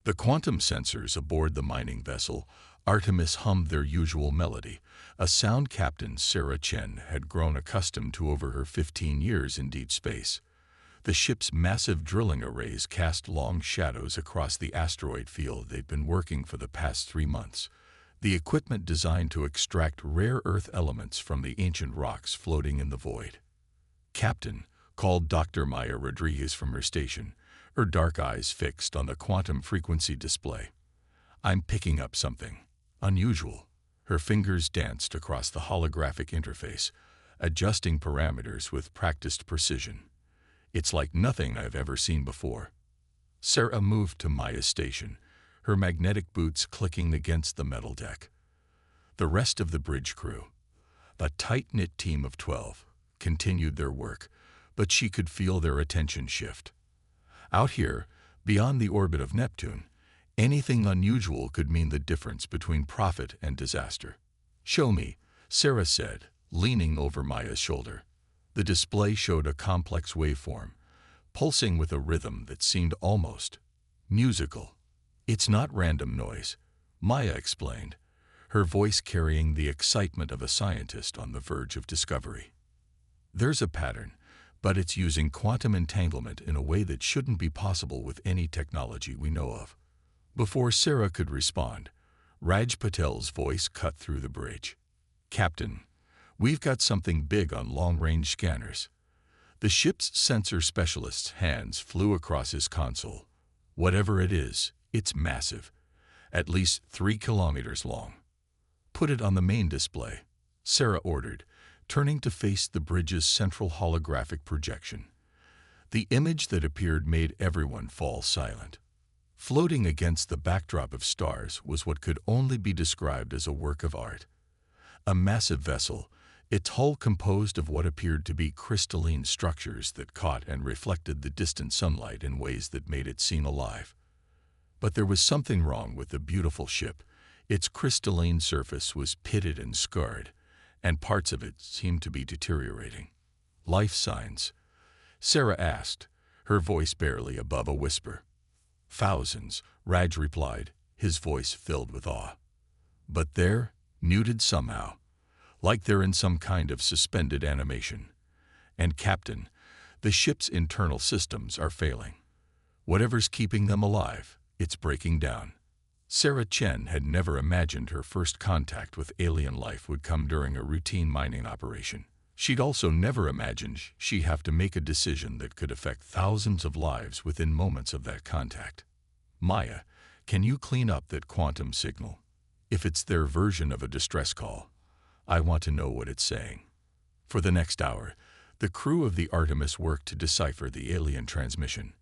The quantum sensors aboard the mining vessel Artemis hummed their usual melody, a sound Captain Sarah Chen had grown accustomed to over her 15 years in deep space. The ship's massive drilling arrays cast long shadows across the asteroid field they'd been working for the past 3 months. The equipment designed to extract rare Earth elements from the ancient rocks floating in the void. "Captain," called Dr. Maya Rodriguez from her station, her dark eyes fixed on the quantum frequency display. "I'm picking up something unusual." Her fingers danced across the holographic interface, adjusting parameters with practiced precision. "It's like nothing I've ever seen before." Sarah moved to Maya's station, her magnetic boots clicking against the metal deck. The rest of the bridge crew, a tight-knit team of 12, continued their work, but she could feel their attention shift. Out here, beyond the orbit of Neptune, anything unusual could mean the difference between profit and disaster. "Show me," Sarah said, leaning over Maya's shoulder. The display showed a complex waveform, pulsing with a rhythm that seemed almost musical. "It's not random noise," Maya explained, her voice carrying the excitement of a scientist on the verge of discovery. "There's a pattern, but it's using quantum entanglement in a way that shouldn't be possible with any technology we know of." Before Sarah could respond, Raj Patel's voice cut through the bridge. "Captain, we've got something big on long-range scanners." The ship's sensor specialist's hands flew across his console. "Whatever it is, it's massive, at least 3 kilometers long." "Put it on the main display," Sarah ordered, turning to face the bridge's central holographic projection. The image that appeared made everyone fall silent. Floating against the backdrop of stars was what could only be described as a work of art. A massive vessel, its hull composed of what appeared to be crystalline structures that caught and reflected the distant sunlight in ways that made it seem alive. But there was something wrong with the beautiful ship. Its crystalline surface was pitted and scarred, and parts of it seemed to be deteriorating. "Life signs?" Sarah asked, her voice barely above a whisper. "Thousands," Raj replied, his voice filled with awe. "But they're muted somehow, like they're in some kind of suspended animation. And Captain, the ship's internal systems are failing. Whatever's keeping them alive, it's breaking down." Sarah Chen had never imagined her first contact with alien life would come during a routine mining operation. She'd also never imagined she'd have to make a decision that could affect thousands of lives within moments of that contact. "Maya, can you clean up that quantum signal? If it's their version of a distress call, I want to know what it's saying." For the next hour, the crew of the Artemis worked to decipher the alien transmission.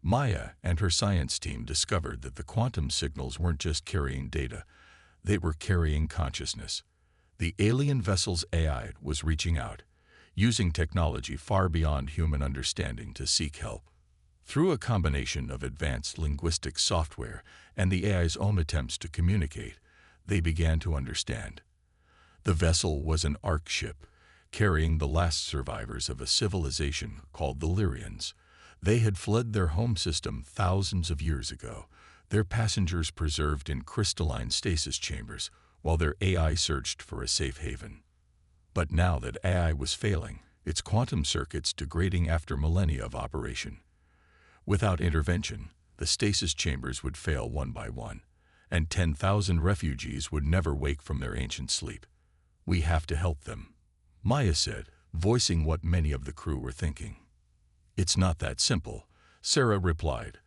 Maya and her science team discovered that the quantum signals weren't just carrying data, they were carrying consciousness. The alien vessel's AI was reaching out, using technology far beyond human understanding to seek help. Through a combination of advanced linguistic software and the AI's own attempts to communicate, they began to understand. The vessel was an ark ship, carrying the last survivors of a civilization called the Lyrians. They had fled their home system thousands of years ago, their passengers preserved in crystalline stasis chambers, while their AI searched for a safe haven. But now that AI was failing, its quantum circuits degrading after millennia of operation. Without intervention, the stasis chambers would fail one by one, and 10,000 refugees would never wake from their ancient sleep. "We have to help them," Maya said, voicing what many of the crew were thinking. "It's not that simple," Sarah replied,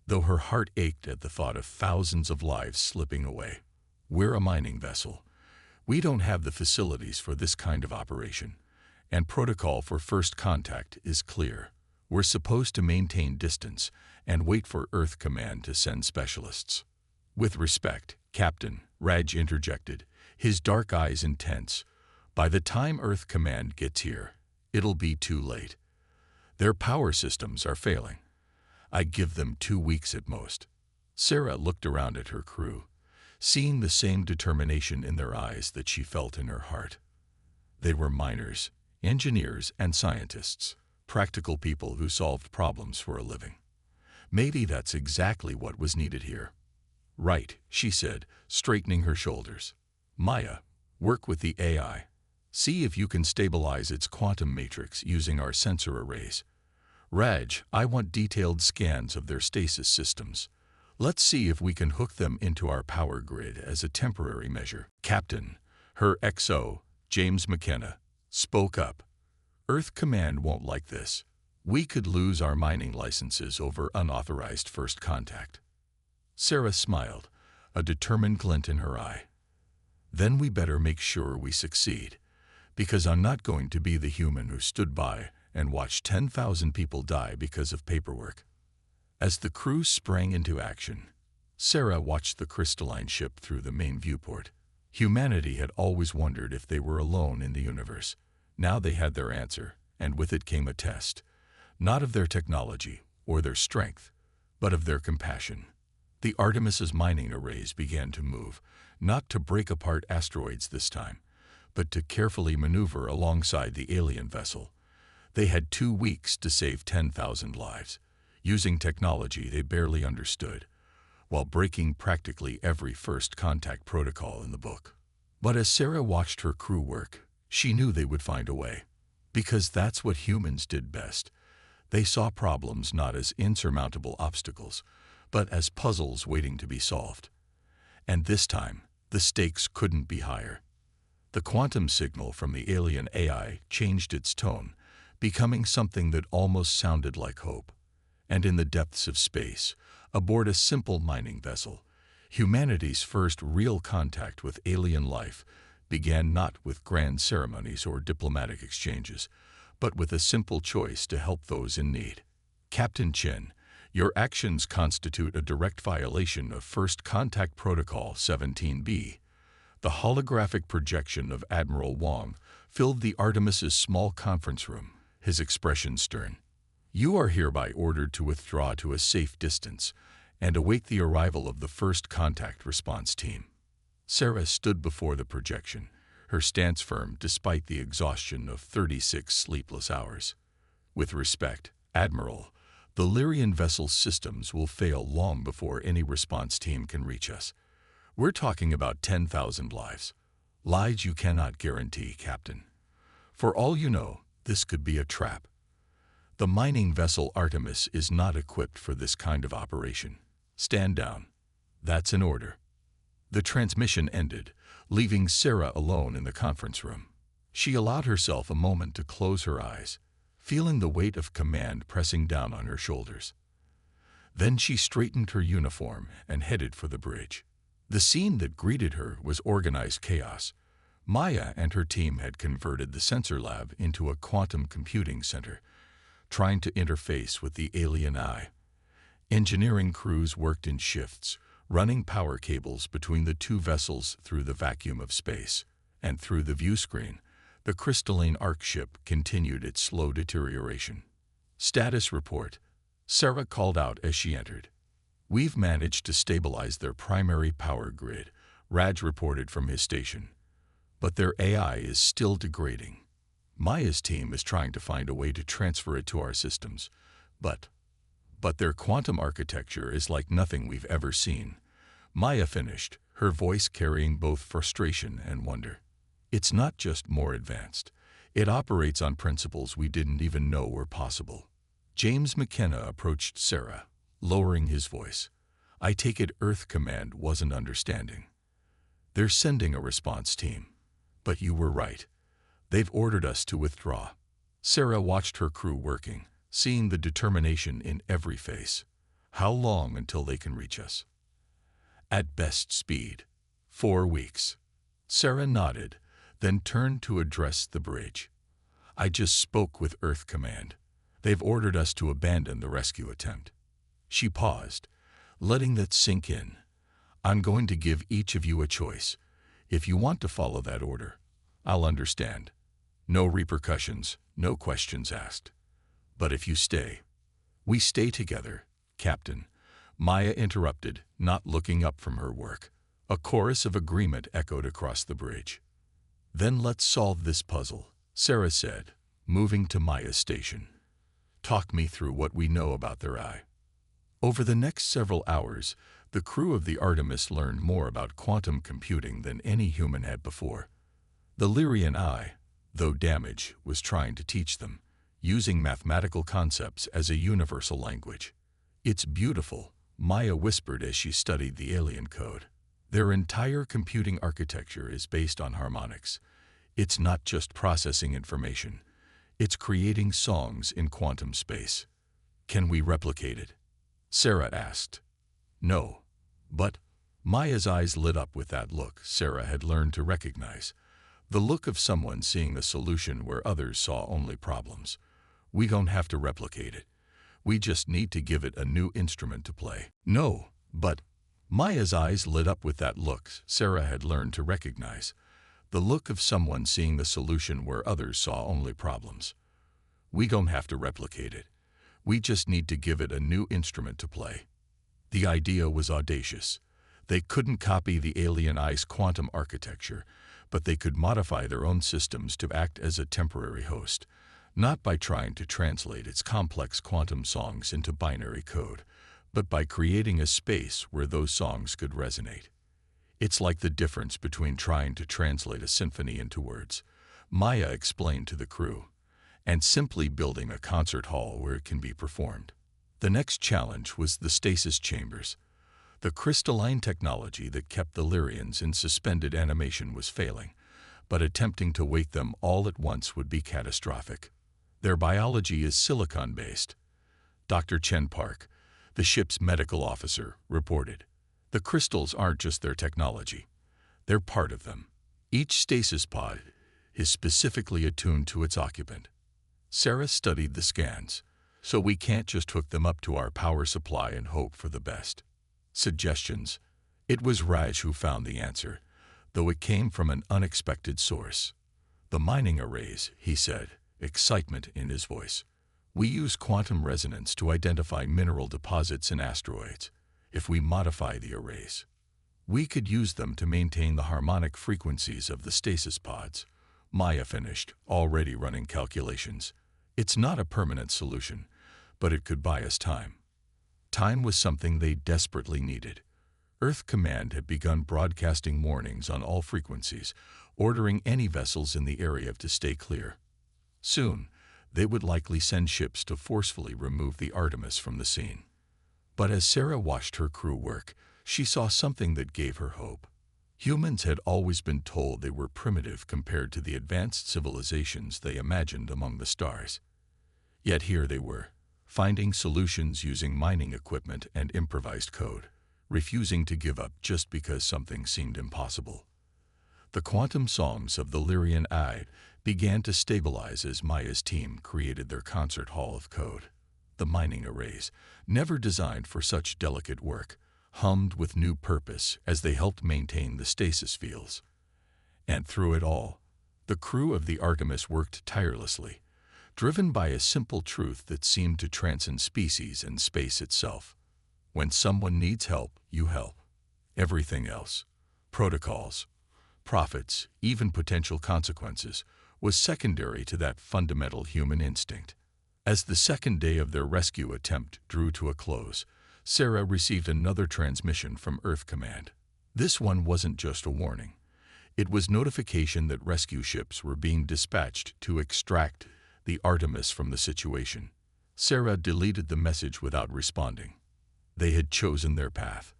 though her heart ached at the thought of thousands of lives slipping away. "We're a mining vessel. We don't have the facilities for this kind of operation, and protocol for first contact is clear. We're supposed to maintain distance and wait for Earth Command to send specialists." "With respect, Captain," Raj interjected, his dark eyes intense. "By the time Earth Command gets here, it'll be too late. Their power systems are failing. I give them 2 weeks at most." Sarah looked around at her crew, seeing the same determination in their eyes that she felt in her heart. They were miners, engineers, and scientists, practical people who solved problems for a living. Maybe that's exactly what was needed here. Right, she said, straightening her shoulders. Maya, work with the AI. See if you can stabilize its quantum matrix using our sensor arrays. Raj, I want detailed scans of their stasis systems. Let's see if we can hook them into our power grid as a temporary measure. Captain, her XO, James McKenna, spoke up. Earth Command won't like this. We could lose our mining licenses over unauthorized first contact. Sarah smiled, a determined glint in her eye. Then we better make sure we succeed, because I'm not going to be the human who stood by and watched 10,000 people die because of paperwork. As the crew sprang into action, Sarah watched the crystalline ship through the main viewport. Humanity had always wondered if they were alone in the universe. Now they had their answer, and with it came a test, not of their technology or their strength, but of their compassion. The Artemis's mining arrays began to move, not to break apart asteroids this time, but to carefully maneuver alongside the alien vessel. They had 2 weeks to save 10,000 lives, using technology they barely understood, while breaking practically every first contact protocol in the book. But as Sarah watched her crew work, she knew they would find a way, because that's what humans did best. They saw problems not as insurmountable obstacles, but as puzzles waiting to be solved. And this time, the stakes couldn't be higher. The quantum signal from the alien AI changed its tone, becoming something that almost sounded like hope. And in the depths of space, aboard a simple mining vessel, humanity's first real contact with alien life began not with grand ceremonies or diplomatic exchanges, but with a simple choice to help those in need. Captain Chen, your actions constitute a direct violation of First Contact Protocol 17B. The holographic projection of Admiral Wong filled the Artemis's small conference room, his expression stern. You are hereby ordered to withdraw to a safe distance and await the arrival of the First Contact Response Team. Sarah stood before the projection, her stance firm despite the exhaustion of 36 sleepless hours. With respect, Admiral, the Lyrian vessel's systems will fail long before any response team can reach us. We're talking about 10,000 lives. Lives you cannot guarantee, Captain. For all you know, this could be a trap. The mining vessel Artemis is not equipped for this kind of operation. Stand down. That's an order. The transmission ended, leaving Sarah alone in the conference room. She allowed herself a moment to close her eyes, feeling the weight of command pressing down on her shoulders. Then she straightened her uniform and headed for the bridge. The scene that greeted her was organized chaos. Maya and her team had converted the sensor lab into a quantum computing center, trying to interface with the alien eye. Engineering crews worked in shifts, running power cables between the two vessels through the vacuum of space. And through the view screen, the crystalline arc ship continued its slow deterioration. Status report, Sarah called out as she entered. We've managed to stabilize their primary power grid, Raj reported from his station. But their AI is still degrading. Maya's team is trying to find a way to transfer it to our systems, but their quantum architecture is like nothing we've ever seen. Maya finished, her voice carrying both frustration and wonder. It's not just more advanced. It operates on principles we didn't even know were possible. James McKenna approached Sarah, lowering his voice. I take it Earth Command wasn't understanding. They're sending a response team. But you were right. They've ordered us to withdraw. Sarah watched her crew working, seeing the determination in every face. How long until they can reach us? At best speed. 4 weeks. Sarah nodded, then turned to address the bridge. I just spoke with Earth Command. They've ordered us to abandon the rescue attempt. She paused, letting that sink in. I'm going to give each of you a choice. If you want to follow that order, I'll understand. No repercussions, no questions asked. But if you stay, we stay together, Captain. Maya interrupted, not looking up from her work. A chorus of agreement echoed across the bridge. Then let's solve this puzzle, Sarah said, moving to Maya's station. Talk me through what we know about their eye. Over the next several hours, The crew of the Artemis learned more about quantum computing than any human had before. The Lyrian eye, though damaged, was trying to teach them, using mathematical concepts as a universal language. "It's beautiful," Maya whispered as she studied the alien code. "Their entire computing architecture is based on harmonics. It's not just processing information. It's creating songs in quantum space." "Can we replicate it?" Sarah asked. "No. But—" Maya's eyes lit up with that look Sarah had learned to recognize. The look of someone seeing a solution where others saw only problems. "We don't have to replicate it. We just need to give it a new instrument to play." "No, but—" Maya's eyes lit up with that look Sarah had learned to recognize. The look of someone seeing the solution where others saw only problems. "We don't have to replicate it. We just need to give it a new instrument to play." The idea was audacious. They couldn't copy the alien eye's quantum architecture, but they could modify their own systems to act as a temporary host, not by trying to translate its complex quantum songs into binary code, but by creating a space where those songs could resonate. "It's like the difference between trying to translate a symphony into words," Maya explained to the crew, "and simply building a concert hall where it can be performed." The next challenge was the stasis chambers. The crystalline technology that kept the Lyrians in suspended animation was failing, but attempting to wake them all at once would be catastrophic. "Their biology is silicon-based," Dr. Chen Park, the ship's medical officer, reported. "The crystals aren't just their technology. They're part of them. Each stasis pod is specifically attuned to its occupant." Sarah studied the scans. "So we can't just hook them up to our power supply and hope for the best." Suggestions. It was Raj who found the answer, though it came from an unexpected source. "The mining arrays," he said, excitement in his voice. "We use quantum resonance to identify mineral deposits in asteroids. If we modify the arrays, we could use them to maintain the harmonic frequencies of the stasis pods." Maya finished, already running calculations. "It's not a permanent solution, but it could buy us time." Time was something they desperately needed. Earth Command had begun broadcasting warnings on all frequencies, ordering any vessels in the area to stay clear. Soon, they would likely send ships to forcefully remove the Artemis from the scene. But as Sarah watched her crew work, she saw something that gave her hope. Humans had always been told they were primitive compared to the advanced civilizations they imagined among the stars. Yet here they were, finding solutions using mining equipment and improvised code, refusing to give up just because something seemed impossible. The quantum songs of the Lyrian eye began to stabilize as Maya's team created their concert hall of code. The mining arrays, never designed for such delicate work, hummed with new purpose as they helped maintain the stasis fields. And through it all, the crew of the Artemis worked tirelessly, driven by a simple truth that seemed to transcend species and space itself. When someone needs help, you help. Everything else, protocols, profits, even potential consequences, was secondary to that fundamental human instinct. As the second day of their rescue attempt drew to a close, Sarah received another transmission from Earth Command. This one wasn't just a warning. It was notification that rescue ships were being dispatched to extract the Artemis from the situation. Sarah deleted the message without responding. They had chosen their path.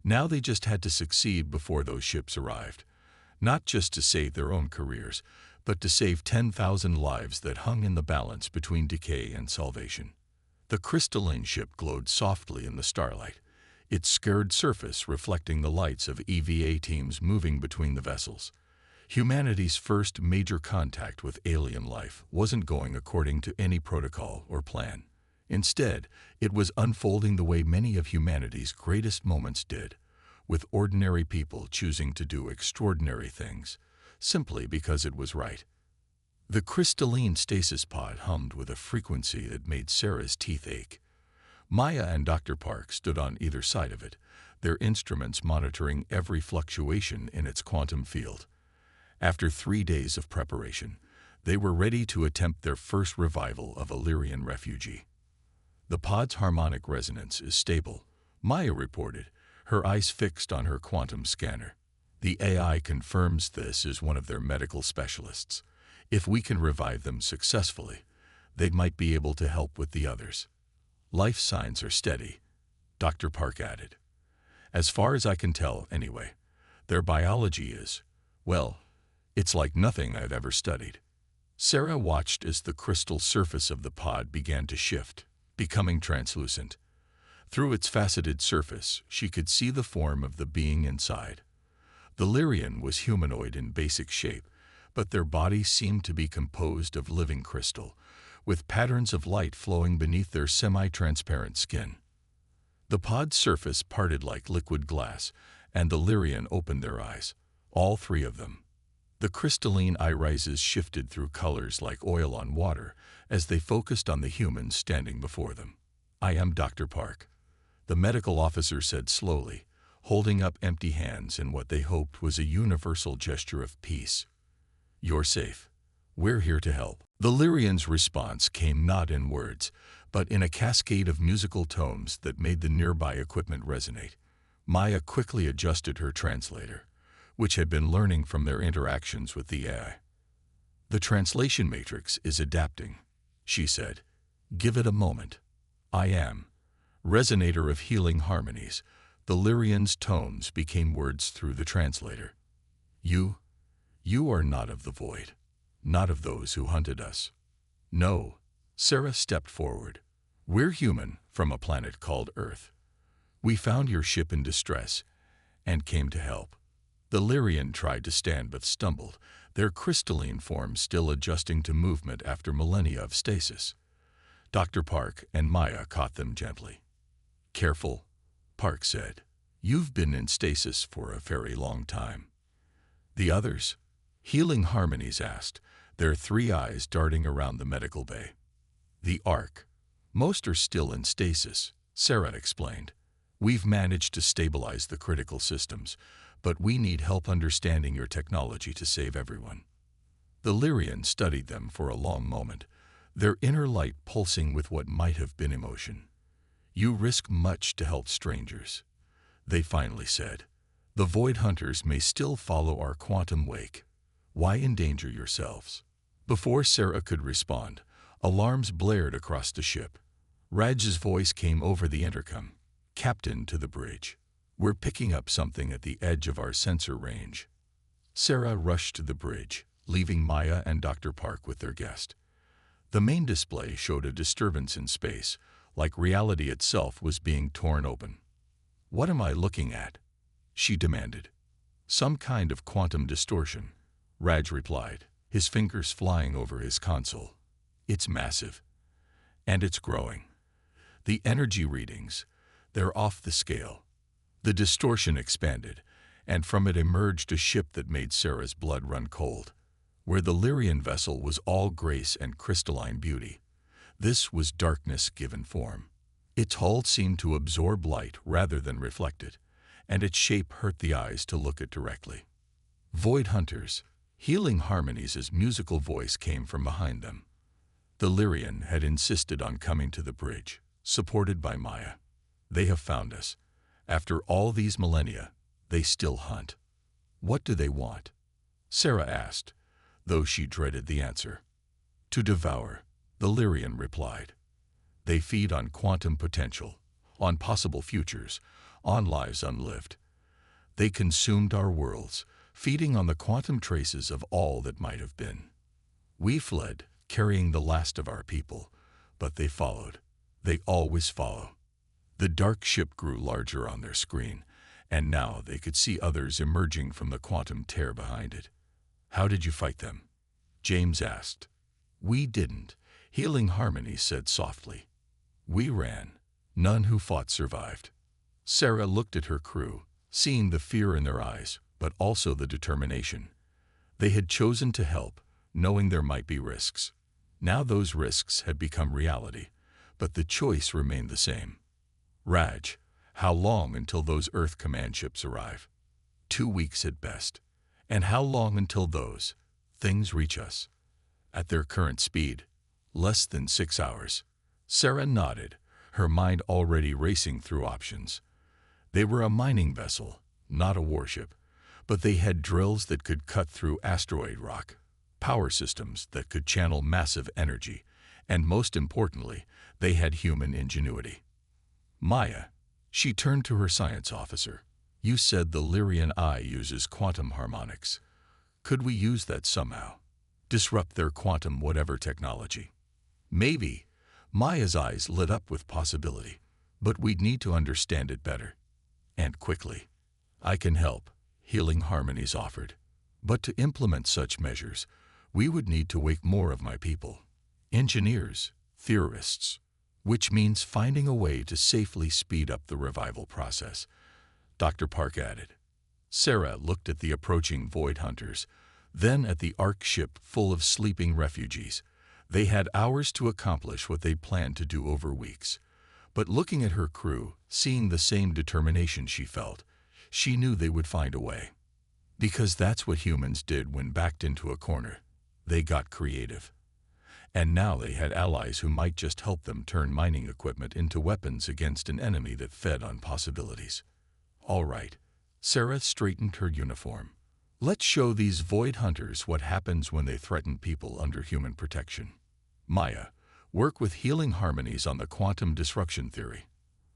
Now they just had to succeed before those ships arrived, not just to save their own careers, but to save 10,000 lives that hung in the balance between decay and salvation. The crystalline ship glowed softly in the starlight, its scarred surface reflecting the lights of EVA teams moving between the vessels. Humanity's first major contact with alien life wasn't going according to any protocol or plan. Instead, it was unfolding the way many of humanity's greatest moments did, with ordinary people choosing to do extraordinary things, simply because it was right. The crystalline stasis pod hummed with a frequency that made Sarah's teeth ache. Maya and Dr. Park stood on either side of it, their instruments monitoring every fluctuation in its quantum field. After 3 days of preparation, they were ready to attempt their first revival of a Lyrian refugee. "The pod's harmonic resonance is stable," Maya reported, her eyes fixed on her quantum scanner. The AI confirms this is one of their medical specialists. If we can revive them successfully, they might be able to help with the others. Life signs are steady, Dr. Park added. As far as I can tell, anyway. Their biology is, well, it's like nothing I've ever studied. Sarah watched as the crystal surface of the pod began to shift, becoming translucent. Through its faceted surface, she could see the form of the being inside. The Lyrian was humanoid in basic shape, but their body seemed to be composed of living crystal, with patterns of light flowing beneath their semi-transparent skin. The pod's surface parted like liquid glass, and the Lyrian opened their eyes, all three of them. The crystalline irises shifted through colors like oil on water as they focused on the humans standing before them. "I am Dr. Park," the medical officer said slowly, holding up empty hands in what they hoped was a universal gesture of peace. "You're safe. We're here to help." The Lyrian's response came not in words, but in a cascade of musical tones that made the nearby equipment resonate. Maya quickly adjusted her translator, which had been learning from their interactions with the AI. "The translation matrix is adapting," she said. "Give it a moment." "I am." Resonator of healing harmonies, the Lyrian's tones became words through the translator. You are not of the void, not of those who hunted us." "No." Sarah stepped forward. "We're human from a planet called Earth. We found your ship in distress and came to help." The Lyrian tried to stand but stumbled, their crystalline form still adjusting to movement after millennia of stasis. Dr. Park and Maya caught them gently. "Careful," Park said. "You've been in stasis for a very long time." "The others?" Healing Harmonies asked, their three eyes darting around the medical bay. "The Ark. Most are still in stasis," Sarah explained. "We've managed to stabilize the critical systems, but we need help understanding your technology to save everyone." The Lyrian studied them for a long moment, their inner light pulsing with what might have been emotion. "You risk much to help strangers," they finally said. "The Void Hunters may still follow our quantum wake. Why endanger yourselves?" Before Sarah could respond, alarms blared across the ship. Raj's voice came over the intercom. "Captain, to the bridge. We're picking up something at the edge of our sensor range." Sarah rushed to the bridge, leaving Maya and Dr. Park with their guest. The main display showed a disturbance in space, like reality itself was being torn open. "What am I looking at?" she demanded. "Some kind of quantum distortion," Raj replied, his fingers flying over his console. "It's massive. And it's growing. The energy readings, they're off the scale." The distortion expanded, and from it emerged a ship that made Sarah's blood run cold. Where the Lyrian vessel was all grace and crystalline beauty, this was darkness given form. Its hull seemed to absorb light rather than reflect it, and its shape hurt the eyes to look at directly. "Void Hunters." Healing Harmonies' musical voice came from behind them. The Lyrian had insisted on coming to the bridge, supported by Maya. "They have found us. After all these millennia, they still hunt." "What do they want?" Sarah asked, though she dreaded the answer. "To devour," the Lyrian replied. "They feed on quantum potential, on possible futures, on lives unlived. They consumed our worlds, feeding on the quantum traces of all that might have been. We fled, carrying the last of our people, but they followed. They always follow." The dark ship grew larger on their screen, and now they could see others emerging from the quantum tear behind it. "How did you fight them?" James asked. "We didn't," Healing Harmony said softly. "We ran. None who fought survived." Sarah looked at her crew, seeing the fear in their eyes, but also the determination. They had chosen to help, knowing there might be risks. Now those risks had become reality, but the choice remained the same. "Raj, how long until those Earth command ships arrive?" 2 weeks at best. "And how long until those things reach us?" "At their current speed, less than 6 hours." Sarah nodded, her mind already racing through options. They were a mining vessel, not a warship, but they had drills that could cut through asteroid rock, power systems that could channel massive energy, and most importantly, they had human ingenuity. Maya, she turned to her science officer. You said the Lyrian eye uses quantum harmonics. Could we use that somehow? Disrupt their quantum whatever technology? Maybe. Maya's eyes lit up with possibility. But we'd need to understand it better. And quickly. I can help, Healing Harmonies offered. But to implement such measures, we would need to wake more of my people. Engineers, theorists, which means finding a way to safely speed up the revival process, Dr. Park added. Sarah looked at the approaching Void Hunters, then at the Ark ship full of sleeping refugees. They had hours to accomplish what they planned to do over weeks. But looking at her crew, seeing the same determination she felt, she knew they would find a way. Because that's what humans did when backed into a corner. They got creative. And now they had allies who might just help them turn mining equipment into weapons against an enemy that fed on possibilities. All right. Sarah straightened her uniform. Let's show these Void Hunters what happens when they threaten people under human protection. Maya, work with Healing Harmonies on the quantum disruption theory.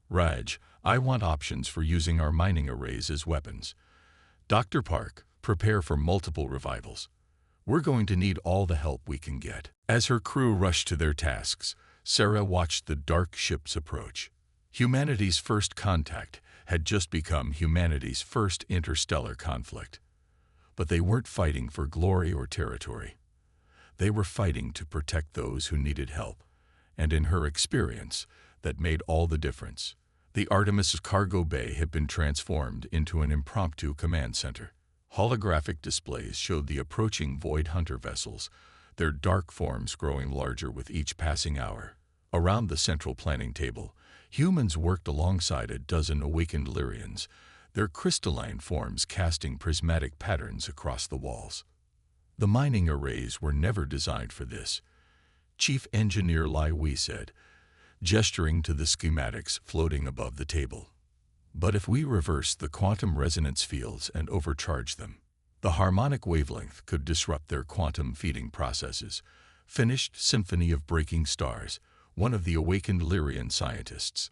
Raj, I want options for using our mining arrays as weapons. Dr. Park, prepare for multiple revivals. We're going to need all the help we can get. As her crew rushed to their tasks, Sarah watched the dark ships approach. Humanity's first contact had just become humanity's first interstellar conflict. But they weren't fighting for glory or territory. They were fighting to protect those who needed help. And in her experience, that made all the difference. The Artemis cargo bay had been transformed into an impromptu command center. Holographic displays showed the approaching Void Hunter vessels, their dark forms growing larger with each passing hour. Around the central planning table, humans worked alongside a dozen awakened Lyrians, their crystalline forms casting prismatic patterns across the walls. The mining arrays were never designed for this, Chief Engineer Lai Wei said, gesturing to the schematics floating above the table. But if we reverse the quantum resonance fields and overcharge them, the harmonic wavelength could disrupt their quantum feeding processes, finished Symphony of Breaking Stars, one of the awakened Lyrian scientists.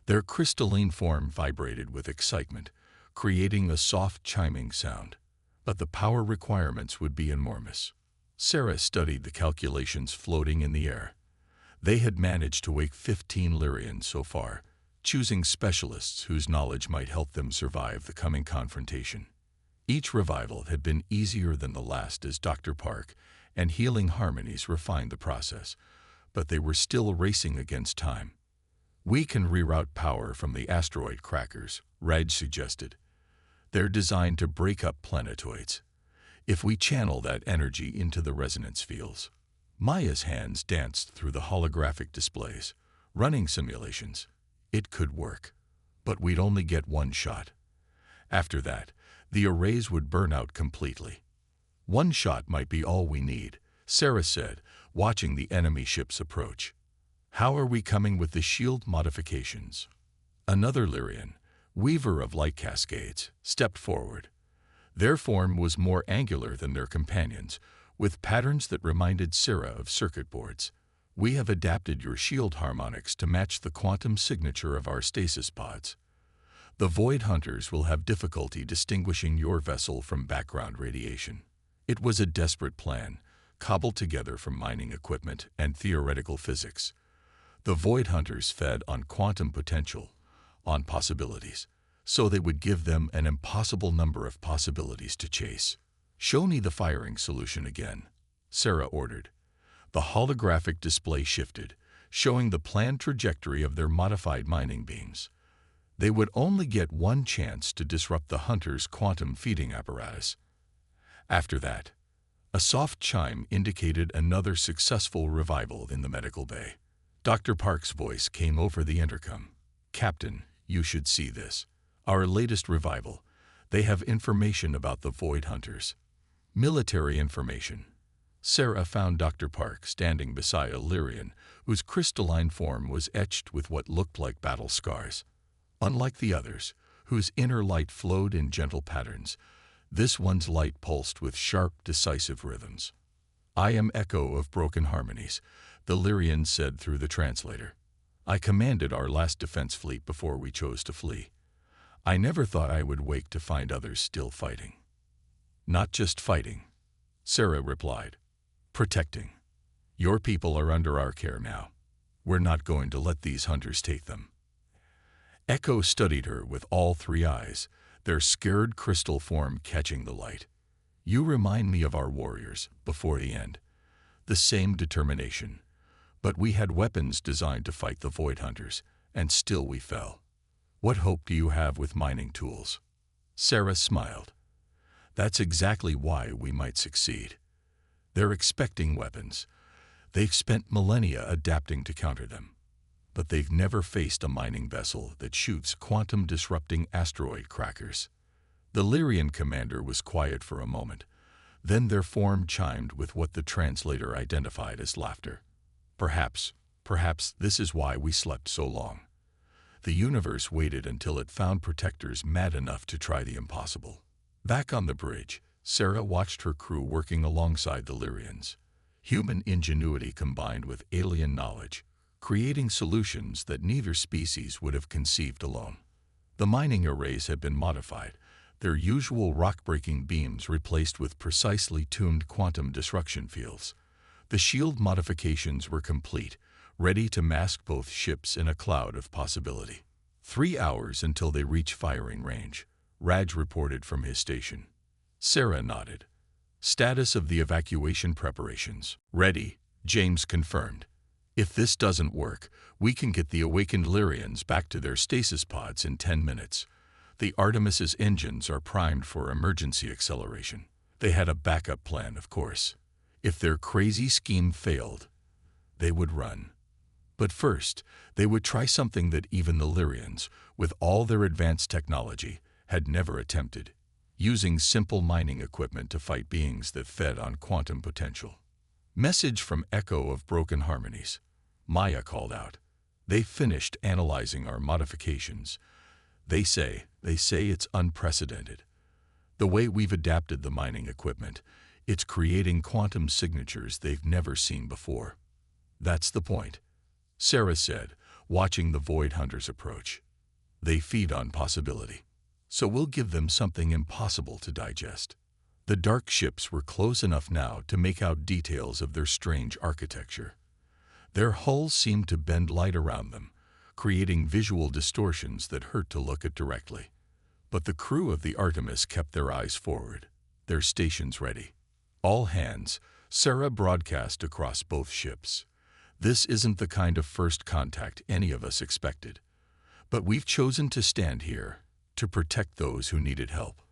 Their crystalline form vibrated with excitement, creating a soft chiming sound. But the power requirements would be enormous. Sarah studied the calculations floating in the air. They had managed to wake 15 Lyrians so far, choosing specialists whose knowledge might help them survive the coming confrontation. Each revival had been easier than the last as Dr. Park and Healing Harmonies refined the process, but they were still racing against time. We can reroute power from the asteroid crackers, Raj suggested. They're designed to break up planetoids. If we channel that energy into the resonance fields. Maya's hands danced through the holographic displays, running simulations. It could work, but we'd only get one shot. After that, the arrays would burn out completely. One shot might be all we need, Sarah said, watching the enemy ships approach. How are we coming with the shield modifications? Another Lyrian, weaver of light cascades, stepped forward. Their form was more angular than their companions, with patterns that reminded Sarah of circuit boards. We have adapted your shield harmonics to match the quantum signature of our stasis pods. The Void Hunters will have difficulty distinguishing your vessel from background radiation. It was a desperate plan, cobbled together from mining equipment and theoretical physics. The Void Hunters fed on quantum potential, on possibilities, so they would give them an impossible number of possibilities to chase. Show me the firing solution again, Sarah ordered. The holographic display shifted, showing the planned trajectory of their modified mining beams. They would only get one chance to disrupt the Hunter's quantum feeding apparatus. After that, a soft chime indicated another successful revival in the medical bay. Dr. Park's voice came over the intercom. Captain, you should see this. Our latest revival. They have information about the Void Hunters. Military information. Sarah found Dr. Park standing beside a Lyrian whose crystalline form was etched with what looked like battle scars. Unlike the others, whose inner light flowed in gentle patterns. This one's light pulsed with sharp, decisive rhythms. "I am Echo of Broken Harmonies," the Lyrian said through the translator. "I commanded our last defense fleet before we chose to flee. I never thought I would wake to find others still fighting." "Not just fighting," Sarah replied. "Protecting. Your people are under our care now. We're not going to let these hunters take them." Echo studied her with all three eyes, their scared crystal form catching the light. "You remind me of our warriors, before the end. The same determination. But we had weapons designed to fight the Void Hunters, and still we fell. What hope do you have with mining tools?" Sarah smiled. "That's exactly why we might succeed. They're expecting weapons. They've spent millennia adapting to counter them. But they've never faced a mining vessel that shoots quantum-disrupting asteroid crackers." The Lyrian commander was quiet for a moment. Then their form chimed with what the translator identified as laughter. Perhaps this is why we slept so long. The universe waited until it found protectors mad enough to try the impossible." Back on the bridge, Sarah watched her crew working alongside the Lyrians. Human ingenuity combined with alien knowledge, creating solutions that neither species would have conceived alone. The mining arrays had been modified, their usual rock-breaking beams replaced with precisely tuned quantum disruption fields. The shield modifications were complete, ready to mask both ships in a cloud of possibility. 3 hours until they reached firing range, Raj reported from his station. Sarah nodded. "Status of the evacuation preparations." "Ready," James confirmed. "If this doesn't work, we can get the awakened Lyrians back to their stasis pods in 10 minutes. The Artemis's engines are primed for emergency acceleration." They had a backup plan, of course. If their crazy scheme failed, they would run. But first, they would try something that even the Lyrians, with all their advanced technology, had never attempted: using simple mining equipment to fight beings that fed on quantum potential. "Message from Echo of Broken Harmonies," Maya called out. "They finished analyzing our modifications. They say it's unprecedented. The way we've adapted the mining equipment, it's creating quantum signatures they've never seen before." "That's the point," Sarah said, watching the Void Hunters approach. "They feed on possibility. So we'll give them something impossible to digest." The dark ships were close enough now to make out details of their strange architecture. Their hulls seemed to bend light around them, creating visual distortions that hurt to look at directly. But the crew of the Artemis kept their eyes forward, their stations ready. "All hands," Sarah broadcast across both ships. "This isn't the kind of first contact any of us expected. But we've chosen to stand here, to protect those who needed help.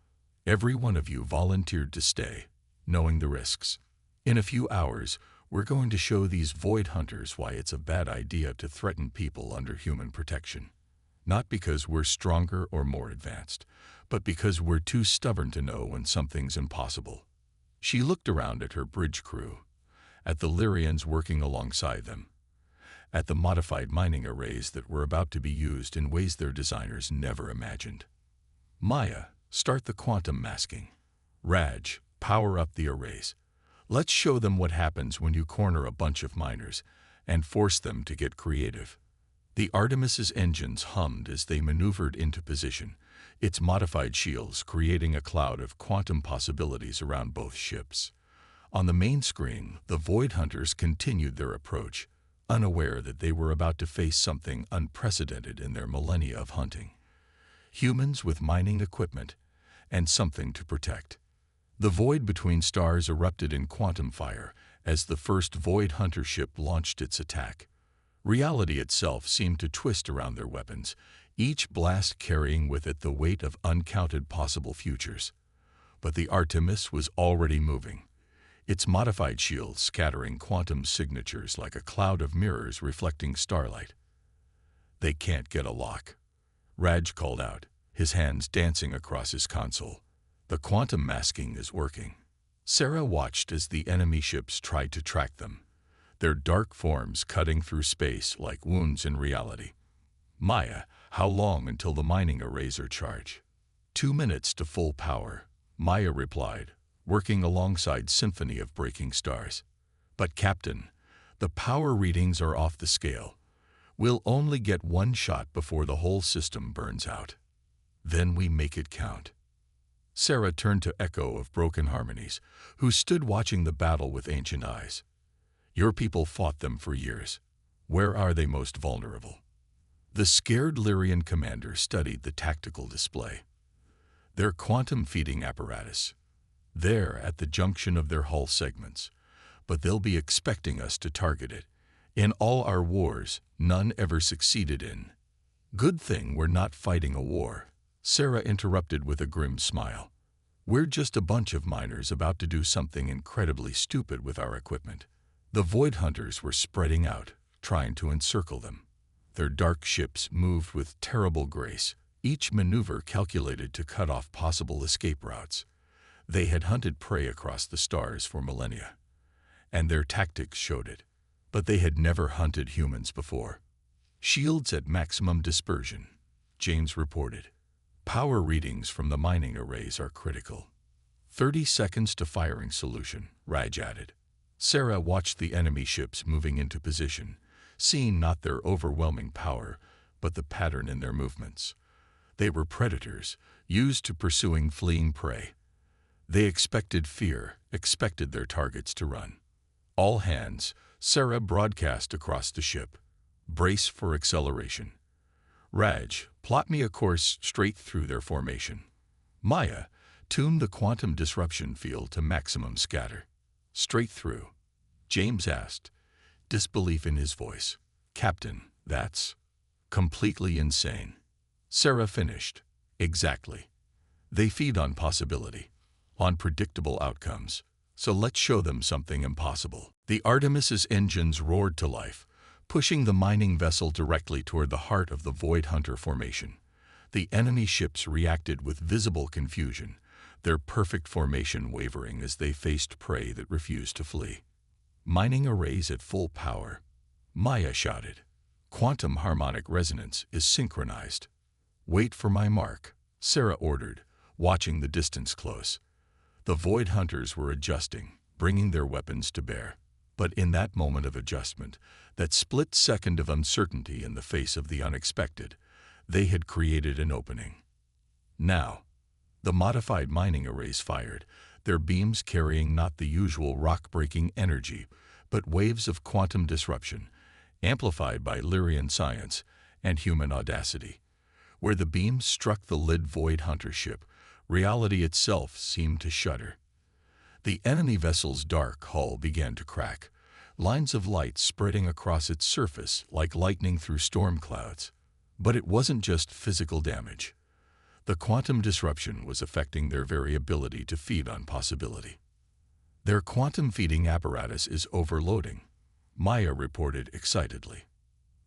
Every one of you volunteered to stay, knowing the risks. In a few hours, we're going to show these Void Hunters why it's a bad idea to threaten people under human protection. Not because we're stronger or more advanced, but because we're too stubborn to know when something's impossible." She looked around at her bridge crew, at the Lyrians working alongside them, at the modified mining arrays that were about to be used in ways their designers never imagined. "Maya, start the quantum masking. Raj, power up the arrays. Let's show them what happens when you corner a bunch of miners and force them to get creative." The Artemis's engines hummed as they maneuvered into position, its modified shields creating a cloud of quantum possibilities around both ships. On the main screen, the Void Hunters continued their approach, unaware that they were about to face something unprecedented in their millennia of hunting. Humans with mining equipment, and something to protect. The void between stars erupted in quantum fire as the first Void Hunter ship launched its attack. Reality itself seemed to twist around their weapons, each blast carrying with it the weight of uncounted possible futures. But the Artemis was already moving, its modified shield scattering quantum signatures like a cloud of mirrors reflecting starlight. "They can't get a lock," Raj called out, his hands dancing across his console. "The quantum masking is working." Sarah watched as the enemy ships tried to track them, their dark forms cutting through space like wounds in reality. Maya, how long until the mining arrays are charged? 2 minutes to full power, Maya replied, working alongside Symphony of Breaking Stars. But Captain, the power readings are off the scale. We'll only get one shot before the whole system burns out. Then we make it count. Sarah turned to Echo of Broken Harmonies, who stood watching the battle with ancient eyes. Your people fought them for years. Where are they most vulnerable? The scared Lyrian commander studied the tactical display. Their quantum feeding apparatus. There at the junction of their hull segments. But they'll be expecting us to target it. In all our wars, none ever succeeded in. Good thing we're not fighting a war, Sarah interrupted with a grim smile. We're just a bunch of miners about to do something incredibly stupid with our equipment. The Void Hunters were spreading out, trying to encircle them. Their dark ships moved with terrible grace, each maneuver calculated to cut off possible escape routes. They had hunted prey across the stars for millennia, and their tactics showed it. But they had never hunted humans before. Shields at maximum dispersion, James reported. Power readings from the mining arrays are critical. 30 seconds to firing solution, Raj added. Sarah watched the enemy ships moving into position, seeing not their overwhelming power, but the pattern in their movements. They were predators, used to pursuing fleeing prey. They expected fear, expected their targets to run. All hands, Sarah broadcast across the ship. Brace for acceleration. Raj, plot me a course straight through their formation. Maya, tune the quantum disruption field to maximum scatter. Straight through. James asked, disbelief in his voice. Captain, that's completely insane. Sarah finished. Exactly. They feed on possibility, on predictable outcomes. So let's show them something impossible. The Artemis's engines roared to life, pushing the mining vessel directly toward the heart of the Void Hunter formation. The enemy ships reacted with visible confusion, their perfect formation wavering as they faced prey that refused to flee. Mining arrays at full power, Maya shouted. Quantum harmonic resonance is synchronized. Wait for my mark, Sarah ordered, watching the distance close. The Void Hunters were adjusting, bringing their weapons to bear. But in that moment of adjustment, that split second of uncertainty in the face of the unexpected, they had created an opening. Now, the modified mining arrays fired, their beams carrying not the usual rock-breaking energy, but waves of quantum disruption, amplified by Lyrian science and human audacity. Where the beams struck the Lid Void Hunter ship, reality itself seemed to shudder. The enemy vessel's dark hull began to crack, lines of light spreading across its surface like lightning through storm clouds. But it wasn't just physical damage. The quantum disruption was affecting their very ability to feed on possibility. Their quantum feeding apparatus is overloading, Maya reported excitedly.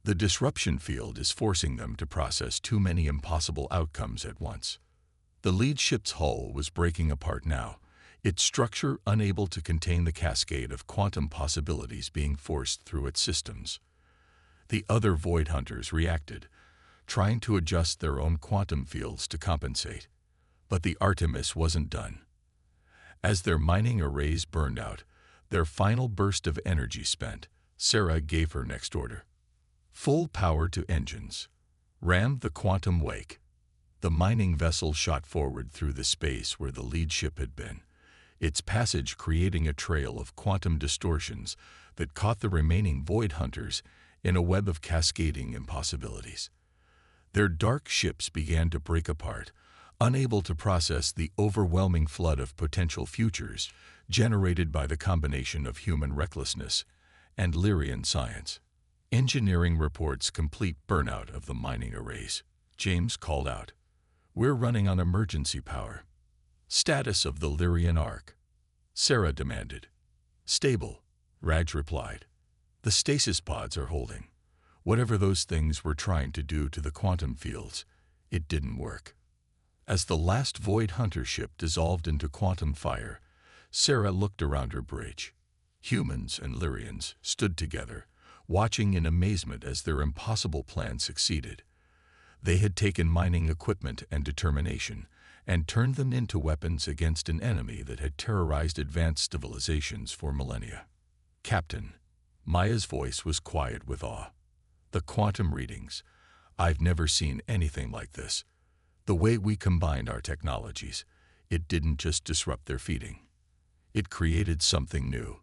The disruption field is forcing them to process too many impossible outcomes at once. The lead ship's hull was breaking apart now, its structure unable to contain the cascade of quantum possibilities being forced through its systems. The other Void Hunters reacted, trying to adjust their own quantum fields to compensate. But the Artemis wasn't done. As their mining arrays burned out, their final burst of energy spent, Sarah gave her next order. Full power to engines. Ram the quantum wake. The mining vessel shot forward through the space where the lead ship had been, its passage creating a trail of quantum distortions that caught the remaining Void Hunters in a web of cascading impossibilities. Their dark ships began to break apart, unable to process the overwhelming flood of potential futures generated by the combination of human recklessness and Lyrian science. Engineering reports complete burnout of the mining arrays, James called out. We're running on emergency power. Status of the Lyrian arc, Sarah demanded. Stable, Raj replied. The stasis pods are holding. Whatever those things were trying to do to the quantum fields, it didn't work. As the last Void Hunter ship dissolved into quantum fire, Sarah looked around her bridge. Humans and Lyrians stood together, watching in amazement as their impossible plan succeeded. They had taken mining equipment and determination and turned them into weapons against an enemy that had terrorized advanced civilizations for millennia. "Captain," Maya's voice was quiet with awe. "The quantum readings. I've never seen anything like this. The way we combined our technologies, it didn't just disrupt their feeding. It created something new.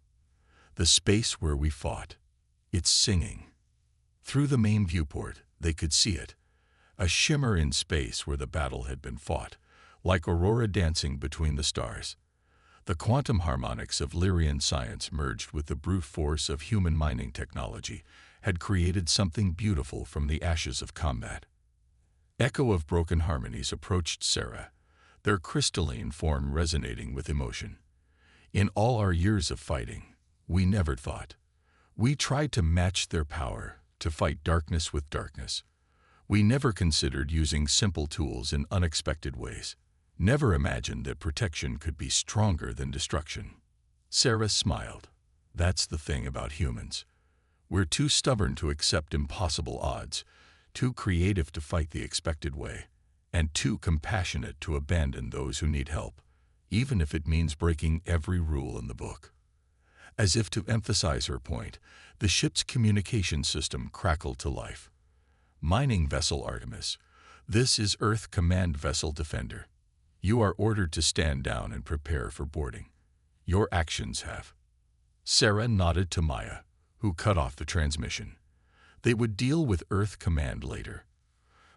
The space where we fought. It's singing." Through the main viewport, they could see it. A shimmer in space where the battle had been fought, like aurora dancing between the stars. The quantum harmonics of Lyrian science merged with the brute force of human mining technology had created something beautiful from the ashes of combat. Echo of broken harmonies approached Sarah, their crystalline form resonating with emotion. "In all our years of fighting, we never thought. We tried to match their power, to fight darkness with darkness. We never considered using simple tools in unexpected ways. Never imagined that protection could be stronger than destruction." Sarah smiled. "That's the thing about humans. We're too stubborn to accept impossible odds, too creative to fight the expected way, and too compassionate to abandon those who need help, even if it means breaking every rule in the book." As if to emphasize her point, the ship's communication system crackled to life. "Mining vessel Artemis, this is Earth Command Vessel Defender. You are ordered to stand down and prepare for boarding. Your actions have." Sarah nodded to Maya, who cut off the transmission. They would deal with Earth Command later.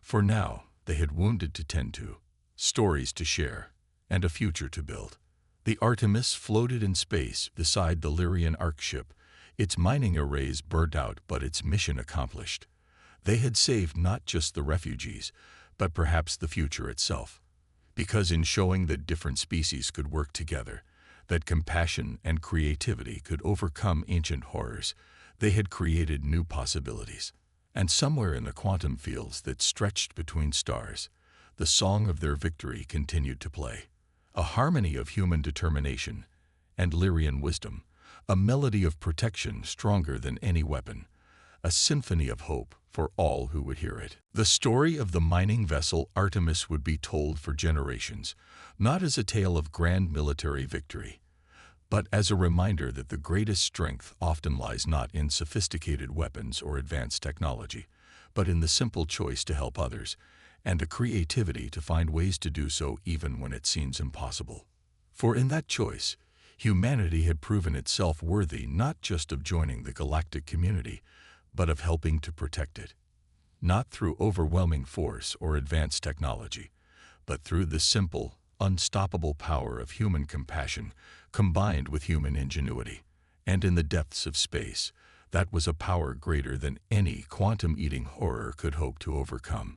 For now, they had wounded to tend to, stories to share, and a future to build. The Artemis floated in space beside the Lyrian Ark ship, its mining arrays burnt out but its mission accomplished. They had saved not just the refugees, but perhaps the future itself. Because in showing that different species could work together, that compassion and creativity could overcome ancient horrors, they had created new possibilities. And somewhere in the quantum fields that stretched between stars, the song of their victory continued to play. A harmony of human determination and Lyrian wisdom, a melody of protection stronger than any weapon, a symphony of hope for all who would hear it. The story of the mining vessel Artemis would be told for generations, not as a tale of grand military victory, but as a reminder that the greatest strength often lies not in sophisticated weapons or advanced technology, but in the simple choice to help others, and the creativity to find ways to do so even when it seems impossible. For in that choice, humanity had proven itself worthy not just of joining the galactic community, but of helping to protect it. Not through overwhelming force or advanced technology, but through the simple, unstoppable power of human compassion combined with human ingenuity. And in the depths of space, that was a power greater than any quantum-eating horror could hope to overcome.